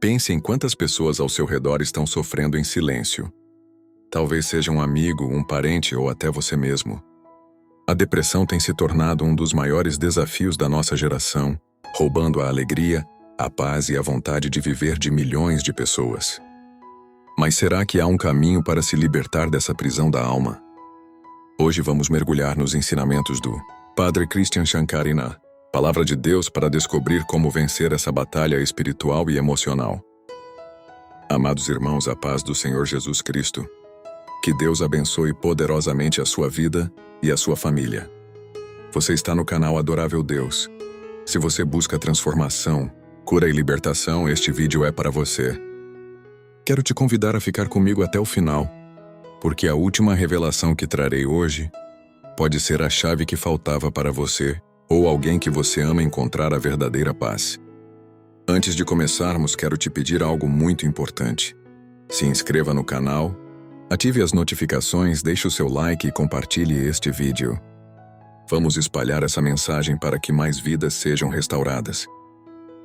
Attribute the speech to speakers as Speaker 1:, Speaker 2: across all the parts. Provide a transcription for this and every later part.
Speaker 1: Pense em quantas pessoas ao seu redor estão sofrendo em silêncio. Talvez seja um amigo, um parente ou até você mesmo. A depressão tem se tornado um dos maiores desafios da nossa geração, roubando a alegria, a paz e a vontade de viver de milhões de pessoas. Mas será que há um caminho para se libertar dessa prisão da alma? Hoje vamos mergulhar nos ensinamentos do Padre Christian Shankar na Palavra de Deus para descobrir como vencer essa batalha espiritual e emocional. Amados irmãos, a paz do Senhor Jesus Cristo. Que Deus abençoe poderosamente a sua vida e a sua família. Você está no canal Adorável Deus. Se você busca transformação, cura e libertação, este vídeo é para você. Quero te convidar a ficar comigo até o final, porque a última revelação que trarei hoje pode ser a chave que faltava para você ou alguém que você ama encontrar a verdadeira paz. Antes de começarmos, quero te pedir algo muito importante. Se inscreva no canal, ative as notificações, deixe o seu like e compartilhe este vídeo. Vamos espalhar essa mensagem para que mais vidas sejam restauradas.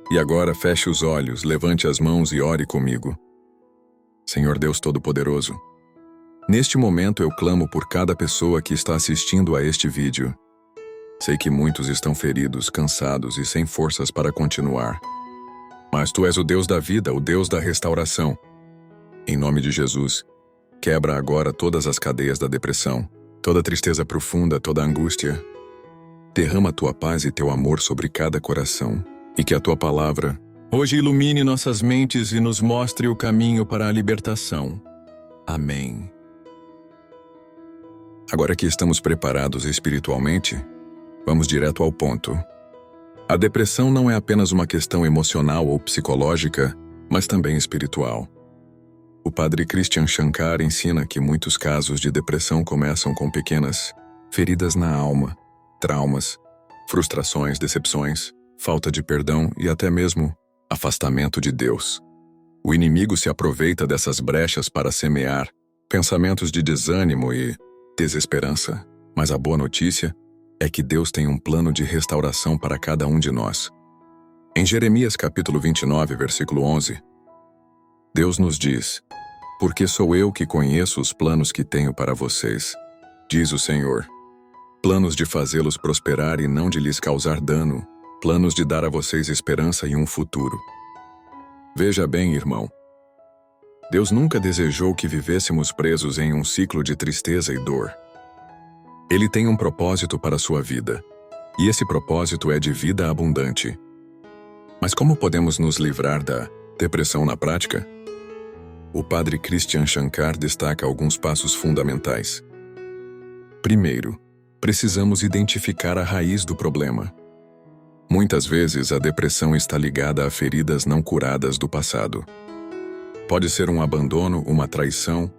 Speaker 1: E agora feche os olhos, levante as mãos e ore comigo. Senhor Deus Todo-Poderoso, neste momento eu clamo por cada pessoa que está assistindo a este vídeo. Sei que muitos estão feridos, cansados e sem forças para continuar. Mas Tu és o Deus da vida, o Deus da restauração. Em nome de Jesus, quebra agora todas as cadeias da depressão, toda tristeza profunda, toda angústia. Derrama Tua paz e Teu amor sobre cada coração, e que a Tua palavra hoje ilumine nossas mentes e nos mostre o caminho para a libertação. Amém. Agora que estamos preparados espiritualmente, vamos direto ao ponto. A depressão não é apenas uma questão emocional ou psicológica, mas também espiritual. O Padre Christian Shankar ensina que muitos casos de depressão começam com pequenas feridas na alma, traumas, frustrações, decepções, falta de perdão e até mesmo afastamento de Deus. O inimigo se aproveita dessas brechas para semear pensamentos de desânimo e desesperança, mas a boa notícia é que Deus tem um plano de restauração para cada um de nós. Em Jeremias capítulo 29, versículo 11, Deus nos diz: "Porque sou eu que conheço os planos que tenho para vocês, diz o Senhor, planos de fazê-los prosperar e não de lhes causar dano, planos de dar a vocês esperança e um futuro." Veja bem, irmão, Deus nunca desejou que vivêssemos presos em um ciclo de tristeza e dor. Ele tem um propósito para a sua vida, e esse propósito é de vida abundante. Mas como podemos nos livrar da depressão na prática? O Padre Christian Shankar destaca alguns passos fundamentais. Primeiro, precisamos identificar a raiz do problema. Muitas vezes a depressão está ligada a feridas não curadas do passado. Pode ser um abandono, uma traição,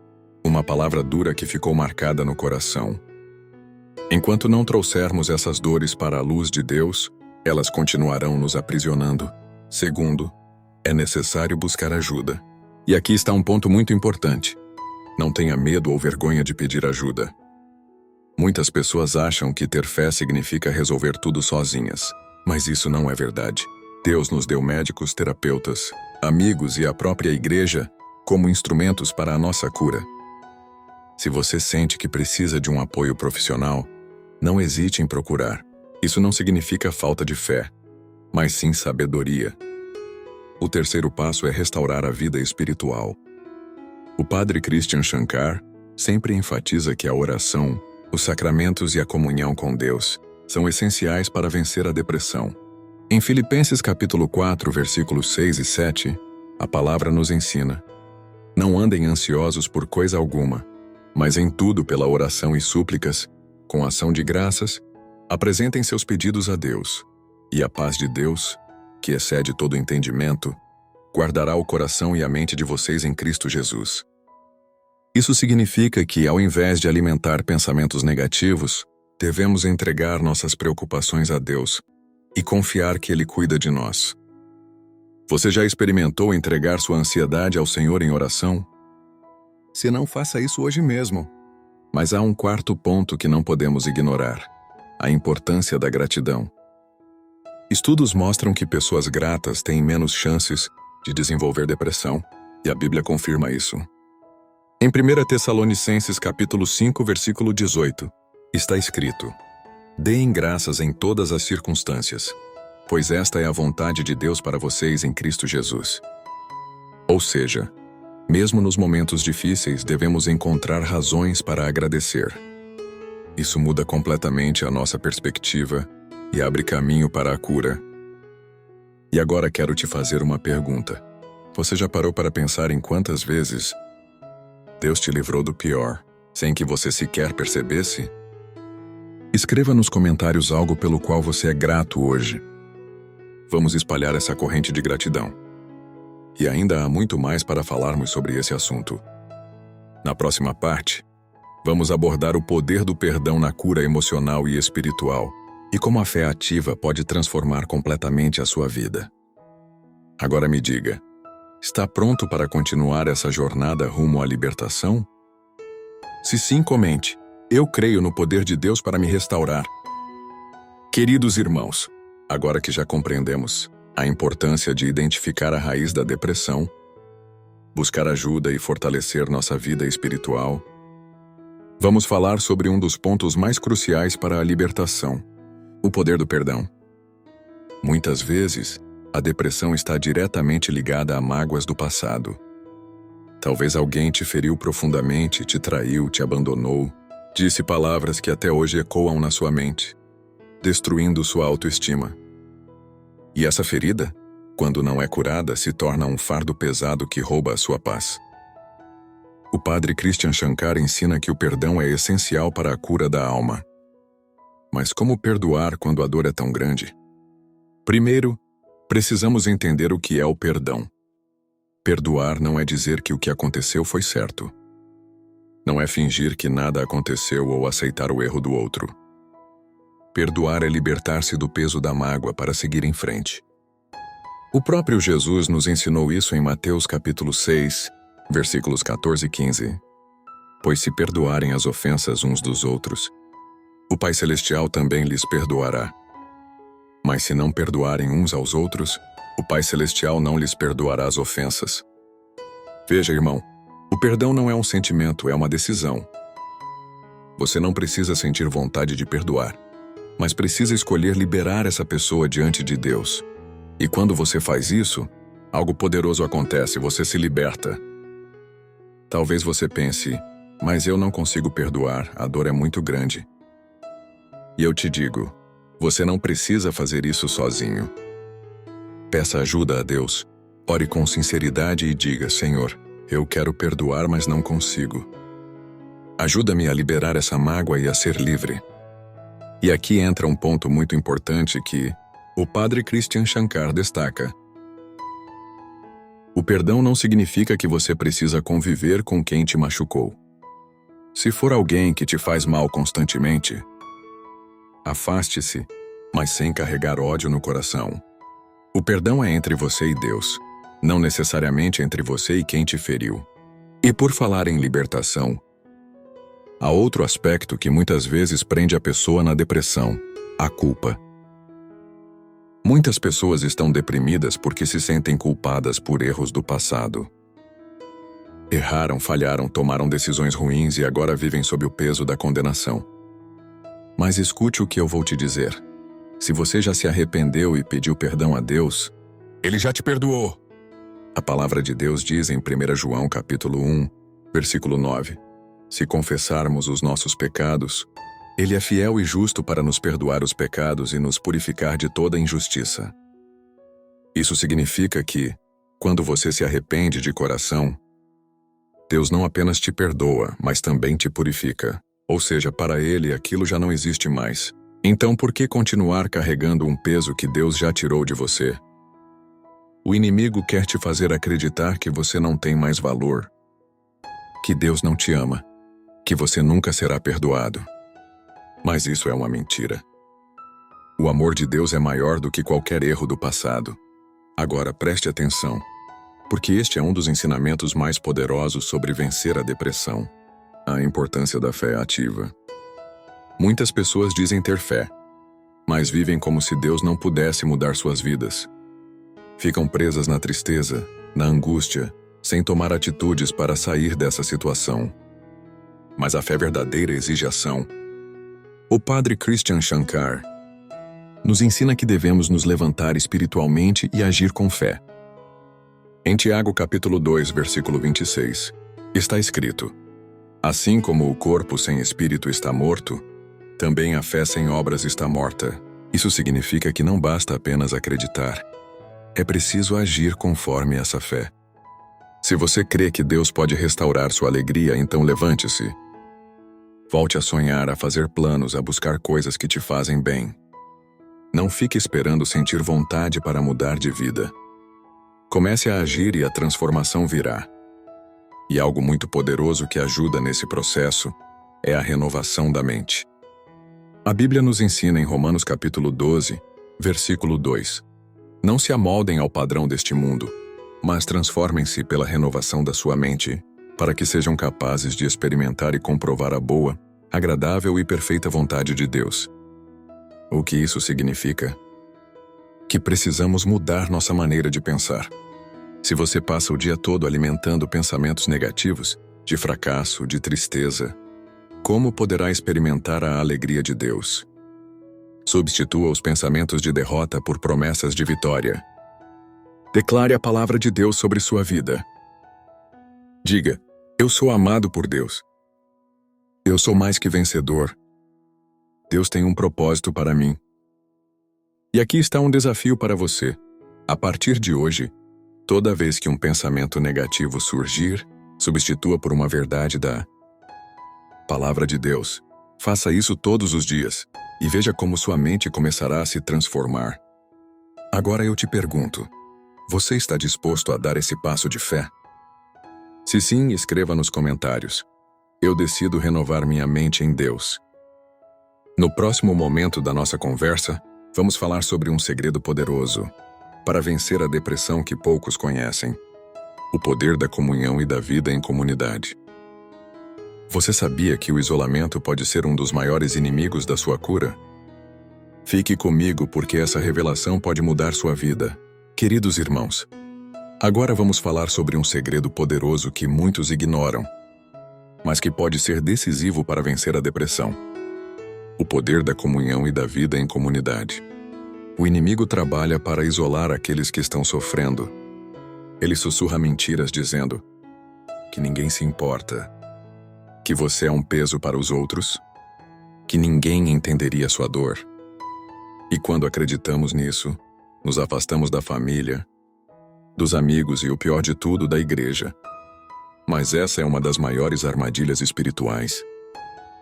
Speaker 1: uma palavra dura que ficou marcada no coração. Enquanto não trouxermos essas dores para a luz de Deus, elas continuarão nos aprisionando. Segundo, é necessário buscar ajuda. E aqui está um ponto muito importante. Não tenha medo ou vergonha de pedir ajuda. Muitas pessoas acham que ter fé significa resolver tudo sozinhas, mas isso não é verdade. Deus nos deu médicos, terapeutas, amigos e a própria igreja como instrumentos para a nossa cura. Se você sente que precisa de um apoio profissional, não hesite em procurar. Isso não significa falta de fé, mas sim sabedoria. O terceiro passo é restaurar a vida espiritual. O Padre Christian Shankar sempre enfatiza que a oração, os sacramentos e a comunhão com Deus são essenciais para vencer a depressão. Em Filipenses capítulo 4, versículos 6 e 7, a palavra nos ensina: "Não andem ansiosos por coisa alguma, mas em tudo pela oração e súplicas, com ação de graças, apresentem seus pedidos a Deus, e a paz de Deus, que excede todo entendimento, guardará o coração e a mente de vocês em Cristo Jesus." Isso significa que, ao invés de alimentar pensamentos negativos, devemos entregar nossas preocupações a Deus e confiar que Ele cuida de nós. Você já experimentou entregar sua ansiedade ao Senhor em oração? Se não, faça isso hoje mesmo. Mas há um quarto ponto que não podemos ignorar: a importância da gratidão. Estudos mostram que pessoas gratas têm menos chances de desenvolver depressão, e a Bíblia confirma isso. Em 1 Tessalonicenses capítulo 5, versículo 18, está escrito: Deem graças em todas as circunstâncias, pois esta é a vontade de Deus para vocês em Cristo Jesus. Ou seja, mesmo nos momentos difíceis, devemos encontrar razões para agradecer. Isso muda completamente a nossa perspectiva e abre caminho para a cura. E agora quero te fazer uma pergunta. Você já parou para pensar em quantas vezes Deus te livrou do pior, sem que você sequer percebesse? Escreva nos comentários algo pelo qual você é grato hoje. Vamos espalhar essa corrente de gratidão. E ainda há muito mais para falarmos sobre esse assunto. Na próxima parte, vamos abordar o poder do perdão na cura emocional e espiritual e como a fé ativa pode transformar completamente a sua vida. Agora me diga, está pronto para continuar essa jornada rumo à libertação? Se sim, comente. Eu creio no poder de Deus para me restaurar. Queridos irmãos, agora que já compreendemos a importância de identificar a raiz da depressão, buscar ajuda e fortalecer nossa vida espiritual, vamos falar sobre um dos pontos mais cruciais para a libertação: o poder do perdão. Muitas vezes, a depressão está diretamente ligada a mágoas do passado. Talvez alguém te feriu profundamente, te traiu, te abandonou, disse palavras que até hoje ecoam na sua mente, destruindo sua autoestima. E essa ferida, quando não é curada, se torna um fardo pesado que rouba a sua paz. O padre Christian Shankar ensina que o perdão é essencial para a cura da alma. Mas como perdoar quando a dor é tão grande? Primeiro, precisamos entender o que é o perdão. Perdoar não é dizer que o que aconteceu foi certo. Não é fingir que nada aconteceu ou aceitar o erro do outro. Perdoar é libertar-se do peso da mágoa para seguir em frente. O próprio Jesus nos ensinou isso em Mateus capítulo 6, versículos 14 e 15. Pois se perdoarem as ofensas uns dos outros, o Pai Celestial também lhes perdoará. Mas se não perdoarem uns aos outros, o Pai Celestial não lhes perdoará as ofensas. Veja, irmão, o perdão não é um sentimento, é uma decisão. Você não precisa sentir vontade de perdoar, mas precisa escolher liberar essa pessoa diante de Deus. E quando você faz isso, algo poderoso acontece, você se liberta. Talvez você pense, mas eu não consigo perdoar, a dor é muito grande. E eu te digo, você não precisa fazer isso sozinho. Peça ajuda a Deus, ore com sinceridade e diga: Senhor, eu quero perdoar, mas não consigo. Ajuda-me a liberar essa mágoa e a ser livre. E aqui entra um ponto muito importante que o padre Christian Shankar destaca. O perdão não significa que você precisa conviver com quem te machucou. Se for alguém que te faz mal constantemente, afaste-se, mas sem carregar ódio no coração. O perdão é entre você e Deus, não necessariamente entre você e quem te feriu. E por falar em libertação, há outro aspecto que muitas vezes prende a pessoa na depressão: a culpa. Muitas pessoas estão deprimidas porque se sentem culpadas por erros do passado. Erraram, falharam, tomaram decisões ruins e agora vivem sob o peso da condenação. Mas escute o que eu vou te dizer. Se você já se arrependeu e pediu perdão a Deus, Ele já te perdoou. A palavra de Deus diz em 1 João capítulo 1, versículo 9: Se confessarmos os nossos pecados, Ele é fiel e justo para nos perdoar os pecados e nos purificar de toda injustiça. Isso significa que, quando você se arrepende de coração, Deus não apenas te perdoa, mas também te purifica. Ou seja, para Ele aquilo já não existe mais. Então por que continuar carregando um peso que Deus já tirou de você? O inimigo quer te fazer acreditar que você não tem mais valor, que Deus não te ama, que você nunca será perdoado. Mas isso é uma mentira. O amor de Deus é maior do que qualquer erro do passado. Agora preste atenção, porque este é um dos ensinamentos mais poderosos sobre vencer a depressão: a importância da fé ativa. Muitas pessoas dizem ter fé, mas vivem como se Deus não pudesse mudar suas vidas. Ficam presas na tristeza, na angústia, sem tomar atitudes para sair dessa situação. Mas a fé verdadeira exige ação. O padre Christian Shankar nos ensina que devemos nos levantar espiritualmente e agir com fé. Em Tiago capítulo 2, versículo 26, está escrito: assim como o corpo sem espírito está morto, também a fé sem obras está morta. Isso significa que não basta apenas acreditar. É preciso agir conforme essa fé. Se você crê que Deus pode restaurar sua alegria, então levante-se. Volte a sonhar, a fazer planos, a buscar coisas que te fazem bem. Não fique esperando sentir vontade para mudar de vida. Comece a agir e a transformação virá. E algo muito poderoso que ajuda nesse processo é a renovação da mente. A Bíblia nos ensina em Romanos capítulo 12, versículo 2: não se amoldem ao padrão deste mundo, mas transformem-se pela renovação da sua mente, para que sejam capazes de experimentar e comprovar a boa, agradável e perfeita vontade de Deus. O que isso significa? Que precisamos mudar nossa maneira de pensar. Se você passa o dia todo alimentando pensamentos negativos, de fracasso, de tristeza, como poderá experimentar a alegria de Deus? Substitua os pensamentos de derrota por promessas de vitória. Declare a palavra de Deus sobre sua vida. Diga: eu sou amado por Deus. Eu sou mais que vencedor. Deus tem um propósito para mim. E aqui está um desafio para você. A partir de hoje, toda vez que um pensamento negativo surgir, substitua por uma verdade da palavra de Deus. Faça isso todos os dias, e veja como sua mente começará a se transformar. Agora eu te pergunto, você está disposto a dar esse passo de fé? Se sim, escreva nos comentários: eu decido renovar minha mente em Deus. No próximo momento da nossa conversa, vamos falar sobre um segredo poderoso para vencer a depressão que poucos conhecem: o poder da comunhão e da vida em comunidade. Você sabia que o isolamento pode ser um dos maiores inimigos da sua cura? Fique comigo porque essa revelação pode mudar sua vida. Queridos irmãos, agora vamos falar sobre um segredo poderoso que muitos ignoram, mas que pode ser decisivo para vencer a depressão: o poder da comunhão e da vida em comunidade. O inimigo trabalha para isolar aqueles que estão sofrendo. Ele sussurra mentiras dizendo que ninguém se importa, que você é um peso para os outros, que ninguém entenderia sua dor. E quando acreditamos nisso, nos afastamos da família, dos amigos e, o pior de tudo, da igreja. Mas essa é uma das maiores armadilhas espirituais.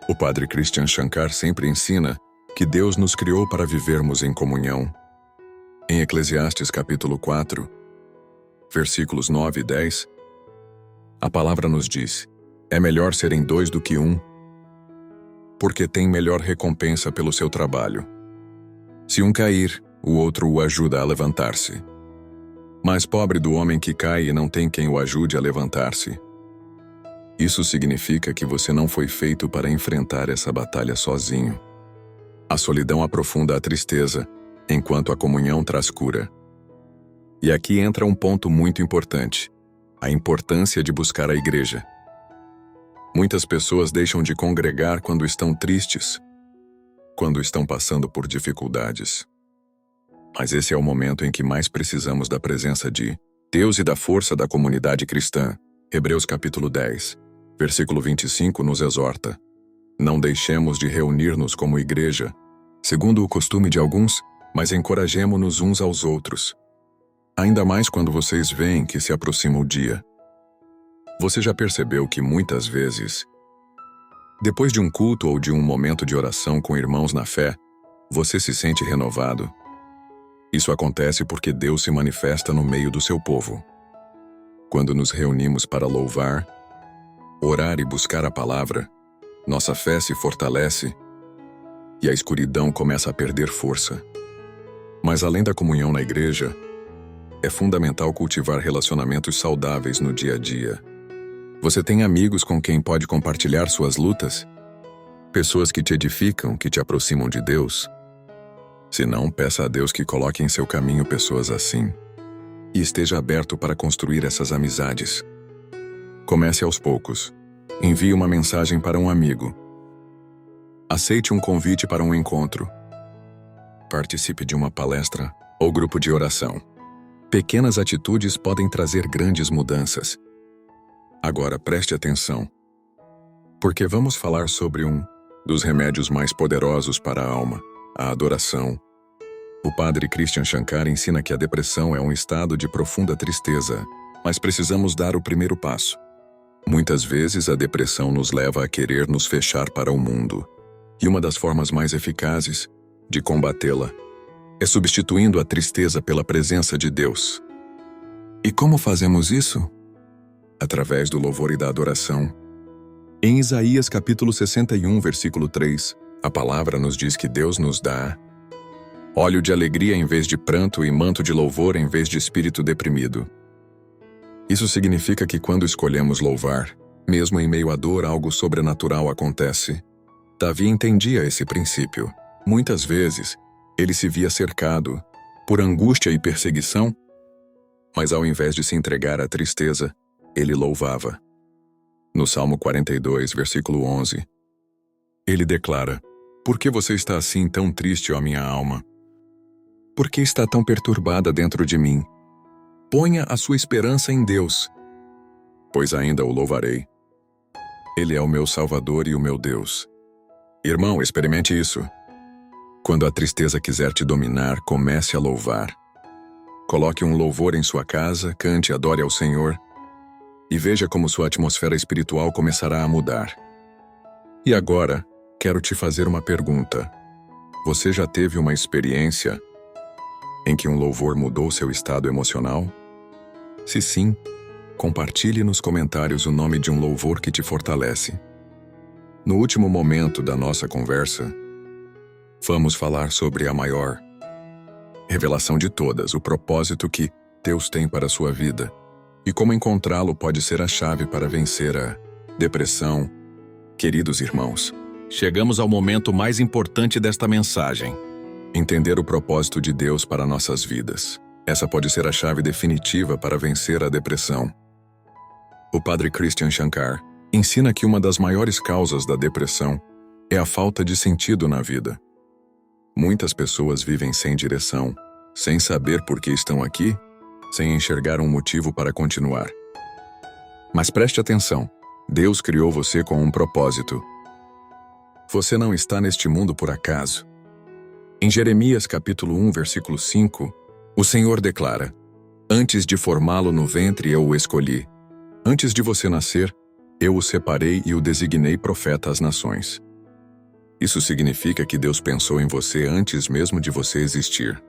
Speaker 1: O padre Christian Shankar sempre ensina que Deus nos criou para vivermos em comunhão. Em Eclesiastes capítulo 4, versículos 9 e 10, a palavra nos diz: é melhor serem dois do que um, porque tem melhor recompensa pelo seu trabalho. Se um cair, o outro o ajuda a levantar-se. Mas pobre do homem que cai e não tem quem o ajude a levantar-se. Isso significa que você não foi feito para enfrentar essa batalha sozinho. A solidão aprofunda a tristeza, enquanto a comunhão traz cura. E aqui entra um ponto muito importante: a importância de buscar a igreja. Muitas pessoas deixam de congregar quando estão tristes, quando estão passando por dificuldades. Mas esse é o momento em que mais precisamos da presença de Deus e da força da comunidade cristã. Hebreus capítulo 10, versículo 25 nos exorta: não deixemos de reunir-nos como igreja, segundo o costume de alguns, mas encorajemo-nos uns aos outros. Ainda mais quando vocês veem que se aproxima o dia. Você já percebeu que muitas vezes, depois de um culto ou de um momento de oração com irmãos na fé, você se sente renovado? Isso acontece porque Deus se manifesta no meio do seu povo. Quando nos reunimos para louvar, orar e buscar a palavra, nossa fé se fortalece e a escuridão começa a perder força. Mas além da comunhão na igreja, é fundamental cultivar relacionamentos saudáveis no dia a dia. Você tem amigos com quem pode compartilhar suas lutas? Pessoas que te edificam, que te aproximam de Deus? Se não, peça a Deus que coloque em seu caminho pessoas assim. e esteja aberto para construir essas amizades. Comece aos poucos. Envie uma mensagem para um amigo. Aceite um convite para um encontro. Participe de uma palestra ou grupo de oração. Pequenas atitudes podem trazer grandes mudanças. Agora preste atenção, porque vamos falar sobre um dos remédios mais poderosos para a alma, a adoração. O padre Christian Shankar ensina que a depressão é um estado de profunda tristeza, mas precisamos dar o primeiro passo. Muitas vezes a depressão nos leva a querer nos fechar para o mundo, e uma das formas mais eficazes de combatê-la é substituindo a tristeza pela presença de Deus. E como fazemos isso? Através do louvor e da adoração. Em Isaías capítulo 61, versículo 3, a palavra nos diz que Deus nos dá óleo de alegria em vez de pranto e manto de louvor em vez de espírito deprimido. Isso significa que quando escolhemos louvar, mesmo em meio à dor, algo sobrenatural acontece. Davi entendia esse princípio. Muitas vezes, ele se via cercado por angústia e perseguição, mas ao invés de se entregar à tristeza, ele louvava. No Salmo 42, versículo 11, ele declara: "Por que você está assim tão triste, ó minha alma? Por que está tão perturbada dentro de mim? Ponha a sua esperança em Deus, pois ainda o louvarei. Ele é o meu Salvador e o meu Deus." Irmão, experimente isso. Quando a tristeza quiser te dominar, comece a louvar. Coloque um louvor em sua casa, cante e adore ao Senhor, e veja como sua atmosfera espiritual começará a mudar. E agora, quero te fazer uma pergunta. Você já teve uma experiência em que um louvor mudou seu estado emocional? Se sim, compartilhe nos comentários o nome de um louvor que te fortalece. No último momento da nossa conversa, vamos falar sobre a maior revelação de todas, o propósito que Deus tem para a sua vida, e como encontrá-lo pode ser a chave para vencer a depressão. Queridos irmãos, chegamos ao momento mais importante desta mensagem: entender o propósito de Deus para nossas vidas. Essa pode ser a chave definitiva para vencer a depressão. O padre Christian Shankar ensina que uma das maiores causas da depressão é a falta de sentido na vida. Muitas pessoas vivem sem direção, sem saber por que estão aqui, sem enxergar um motivo para continuar. Mas preste atenção, Deus criou você com um propósito. Você não está neste mundo por acaso. Em Jeremias capítulo 1, versículo 5, o Senhor declara: "Antes de formá-lo no ventre eu o escolhi. Antes de você nascer, eu o separei e o designei profeta às nações." Isso significa que Deus pensou em você antes mesmo de você existir.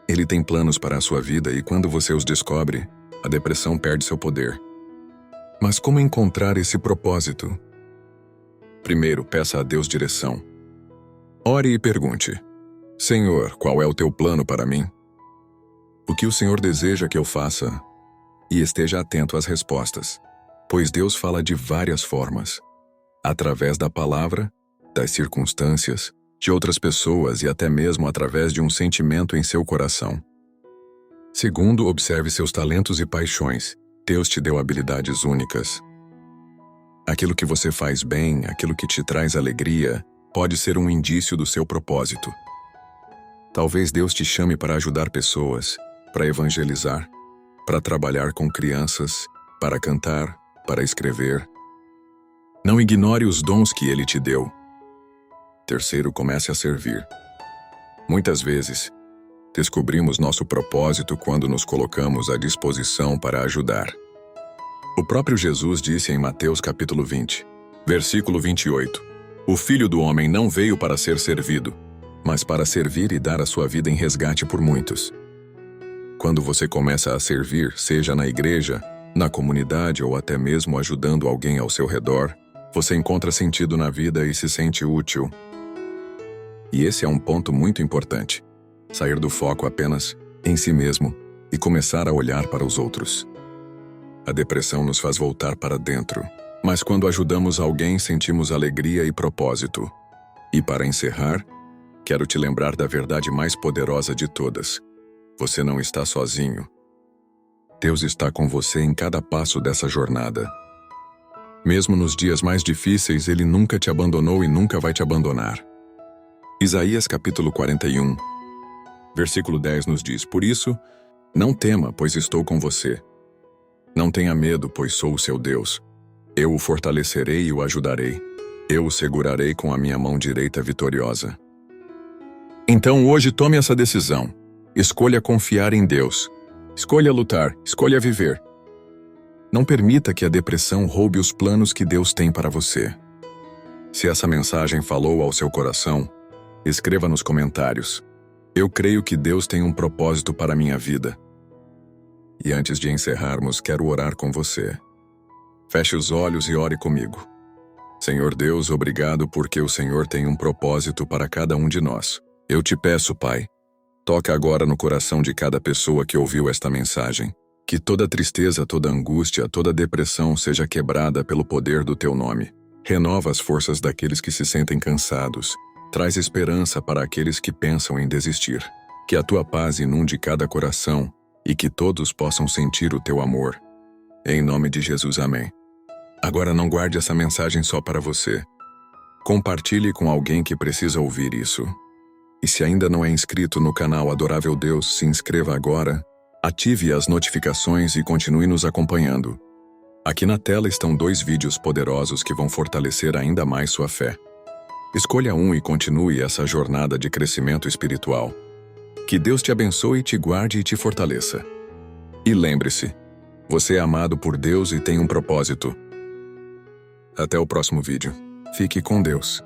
Speaker 1: Ele tem planos para a sua vida e quando você os descobre, a depressão perde seu poder. Mas como encontrar esse propósito? Primeiro, peça a Deus direção. Ore e pergunte: "Senhor, qual é o teu plano para mim? O que o Senhor deseja que eu faça?" E esteja atento às respostas, pois Deus fala de várias formas, através da palavra, das circunstâncias, de outras pessoas e até mesmo através de um sentimento em seu coração. Segundo, observe seus talentos e paixões. Deus te deu habilidades únicas. Aquilo que você faz bem, aquilo que te traz alegria, pode ser um indício do seu propósito. Talvez Deus te chame para ajudar pessoas, para evangelizar, para trabalhar com crianças, para cantar, para escrever. Não ignore os dons que Ele te deu. Terceiro, comece a servir. Muitas vezes, descobrimos nosso propósito quando nos colocamos à disposição para ajudar. O próprio Jesus disse em Mateus capítulo 20, versículo 28, "O Filho do Homem não veio para ser servido, mas para servir e dar a sua vida em resgate por muitos." Quando você começa a servir, seja na igreja, na comunidade ou até mesmo ajudando alguém ao seu redor, você encontra sentido na vida e se sente útil. E esse é um ponto muito importante. Sair do foco apenas em si mesmo e começar a olhar para os outros. A depressão nos faz voltar para dentro, mas quando ajudamos alguém sentimos alegria e propósito. E para encerrar, quero te lembrar da verdade mais poderosa de todas. Você não está sozinho. Deus está com você em cada passo dessa jornada. Mesmo nos dias mais difíceis, Ele nunca te abandonou e nunca vai te abandonar. Isaías capítulo 41, versículo 10 nos diz: Por isso, não tema, pois estou com você. Não tenha medo, pois sou o seu Deus. Eu o fortalecerei e o ajudarei. Eu o segurarei com a minha mão direita vitoriosa. Então hoje tome essa decisão. Escolha confiar em Deus. Escolha lutar, escolha viver. Não permita que a depressão roube os planos que Deus tem para você. Se essa mensagem falou ao seu coração, escreva nos comentários: Eu creio que Deus tem um propósito para a minha vida. E antes de encerrarmos, quero orar com você. Feche os olhos e ore comigo. Senhor Deus, obrigado porque o Senhor tem um propósito para cada um de nós. Eu te peço, Pai, toca agora no coração de cada pessoa que ouviu esta mensagem. Que toda tristeza, toda angústia, toda depressão seja quebrada pelo poder do Teu nome. Renova as forças daqueles que se sentem cansados. Traz esperança para aqueles que pensam em desistir. Que a Tua paz inunde cada coração e que todos possam sentir o Teu amor. Em nome de Jesus, amém. Agora não guarde essa mensagem só para você. Compartilhe com alguém que precisa ouvir isso. E se ainda não é inscrito no canal Adorável Deus, se inscreva agora, ative as notificações e continue nos acompanhando. Aqui na tela estão 2 vídeos poderosos que vão fortalecer ainda mais sua fé. Escolha um e continue essa jornada de crescimento espiritual. Que Deus te abençoe, te guarde e te fortaleça. E lembre-se, você é amado por Deus e tem um propósito. Até o próximo vídeo. Fique com Deus.